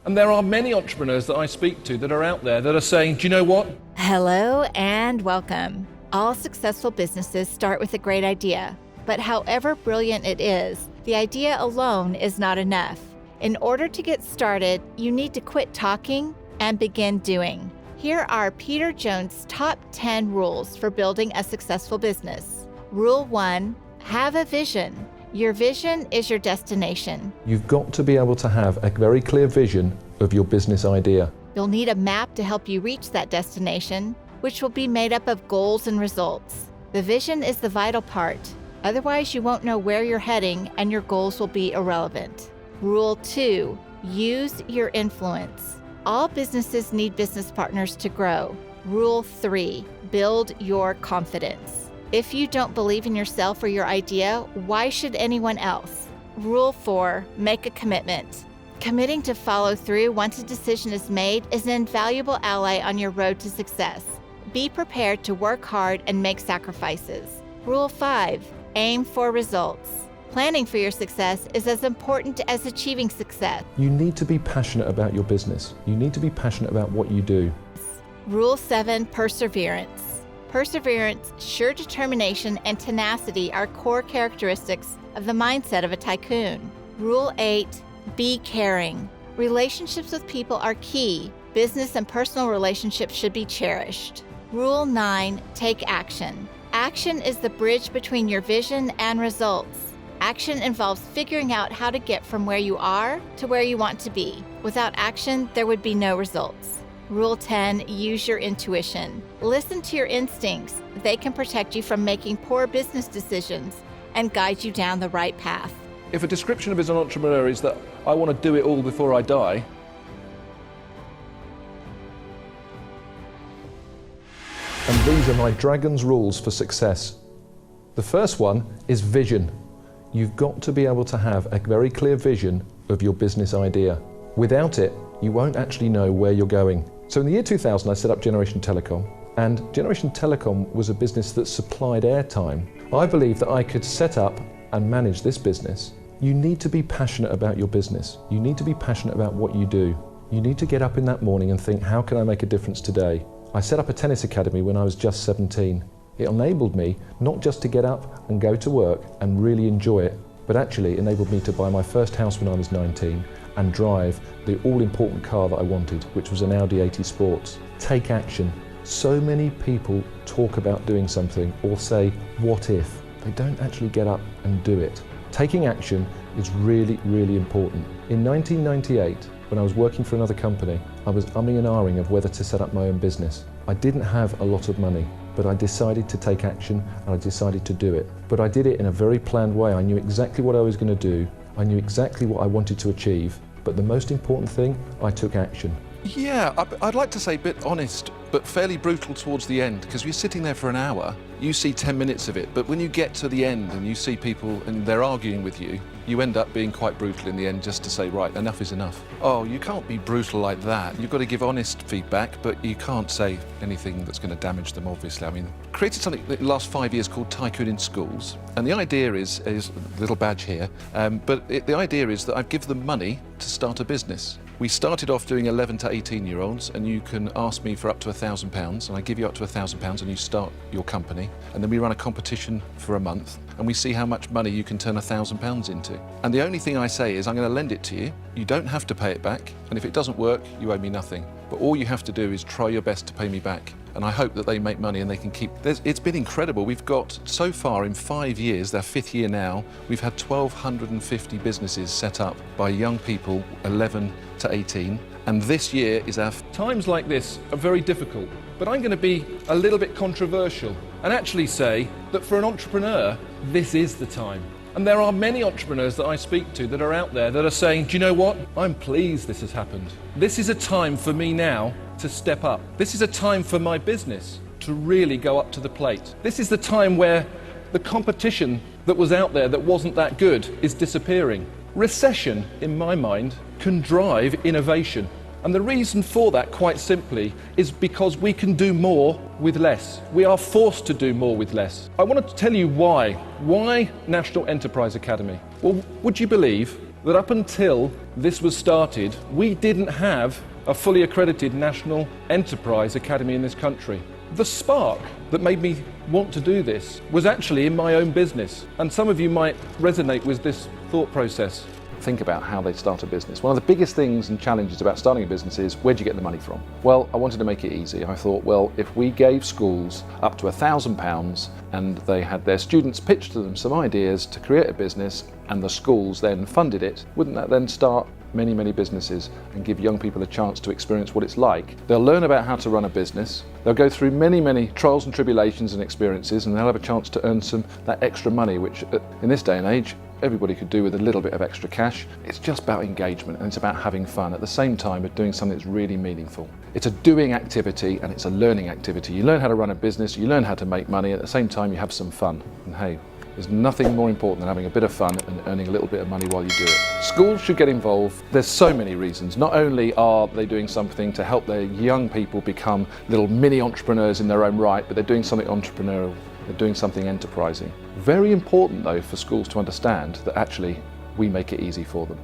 And there are many entrepreneurs that I speak to that are out there that are saying, do you know what? Hello and welcome. All successful businesses start with a great idea, but however brilliant it is, the idea alone is not enough. In order to get started, you need to quit talking and begin doing. Here are Peter Jones' top 10 rules for building a successful business. Rule 1, have a vision. Your vision is your destination. You've got to be able to have a very clear vision of your business idea. You'll need a map to help you reach that destination, which will be made up of goals and results. The vision is the vital part. Otherwise, you won't know where you're heading and your goals will be irrelevant. Rule 2, use your influence. All businesses need business partners to grow. Rule 3, build your confidence. If you don't believe in yourself or your idea, why should anyone else? Rule 4, make a commitment. Committing to follow through once a decision is made is an invaluable ally on your road to success. Be prepared to work hard and make sacrifices. Rule 5, aim for results. Planning for your success is as important as achieving success. You need to be passionate about your business. You need to be passionate about what you do. Rule 7, perseverance. Perseverance, sure determination, and tenacity are core characteristics of the mindset of a tycoon. Rule 8, be caring. Relationships with people are key. Business and personal relationships should be cherished. Rule 9, take action. Action is the bridge between your vision and results. Action involves figuring out how to get from where you are to where you want to be. Without action, there would be no results. Rule 10, use your intuition. Listen to your instincts. They can protect you from making poor business decisions and guide you down the right path. If a description of as an entrepreneur is that I want to do it all before I die, And these are my Dragon's rules for success. The first one is vision. You've got to be able to have a very clear vision of your business idea. Without it, you won't actually know where you're going. So in the year 2000, I set up Generation Telecom, and Generation Telecom was a business that supplied airtime. I believed that I could set up and manage this business. You need to be passionate about your business. You need to be passionate about what you do. You need to get up in that morning and think, how can I make a difference today? I set up a tennis academy when I was just 17. It enabled me not just to get up and go to work and really enjoy it, but actually enabled me to buy my first house when I was 19 and drive the all-important car that I wanted, which was an Audi 80 Sports. Take action. So many people talk about doing something or say, what if? They don't actually get up and do it. Taking action is really, really important. In 1998, when I was working for another company, I was umming and ahhing of whether to set up my own business. I didn't have a lot of money, but I decided to take action and I decided to do it. But I did it in a very planned way. I knew exactly what I was going to do. I knew exactly what I wanted to achieve. But the most important thing, I took action. Yeah, I'd like to say a bit honest, but fairly brutal towards the end, because you're sitting there for an hour, you see 10 minutes of it, but when you get to the end and you see people and they're arguing with you, you end up being quite brutal in the end just to say, right, enough is enough. Oh, you can't be brutal like that. You've got to give honest feedback, but you can't say anything that's going to damage them, obviously. I mean, created something in the last 5 years called Tycoon in Schools, and the idea is a little badge here, the idea is that I've given them money to start a business. We started off doing 11 to 18-year-olds, and you can ask me for up to £1,000, and I give you up to £1,000 and you start your company. And then we run a competition for a month, and we see how much money you can turn £1,000 into. And the only thing I say is I'm going to lend it to you. You don't have to pay it back, and if it doesn't work, you owe me nothing. But all you have to do is try your best to pay me back. And I hope that they make money and they can keep... It's been incredible. We've got, so far in 5 years, their 5th year now, we've had 1,250 businesses set up by young people, 11 to 18. And this year is our... times like this are very difficult, but I'm going to be a little bit controversial and actually say that for an entrepreneur, this is the time. And there are many entrepreneurs that I speak to that are out there that are saying, do you know what? I'm pleased this has happened. This is a time for me now to step up. This is a time for my business to really go up to the plate. This is the time where the competition that was out there that wasn't that good is disappearing. Recession, in my mind, can drive innovation. And the reason for that, quite simply, is because we can do more with less. We are forced to do more with less. I want to tell you why. Why National Enterprise Academy? Well, would you believe that up until this was started, we didn't have a fully accredited National Enterprise Academy in this country. The spark that made me want to do this was actually in my own business, and some of you might resonate with this thought process. Think about how they start a business. One of the biggest things and challenges about starting a business is, where do you get the money from? Well, I wanted to make it easy. I thought, well, if we gave schools up to £1,000 and they had their students pitch to them some ideas to create a business and the schools then funded it, wouldn't that then start many, many businesses and give young people a chance to experience what it's like? They'll learn about how to run a business, they'll go through many, many trials and tribulations and experiences, and they'll have a chance to earn that extra money, which in this day and age, everybody could do with a little bit of extra cash. It's just about engagement and it's about having fun at the same time of doing something that's really meaningful. It's a doing activity and it's a learning activity. You learn how to run a business, you learn how to make money, at the same time you have some fun. And hey, there's nothing more important than having a bit of fun and earning a little bit of money while you do it. Schools should get involved. There's so many reasons. Not only are they doing something to help their young people become little mini entrepreneurs in their own right, but they're doing something entrepreneurial. They're doing something enterprising. Very important though for schools to understand that actually we make it easy for them.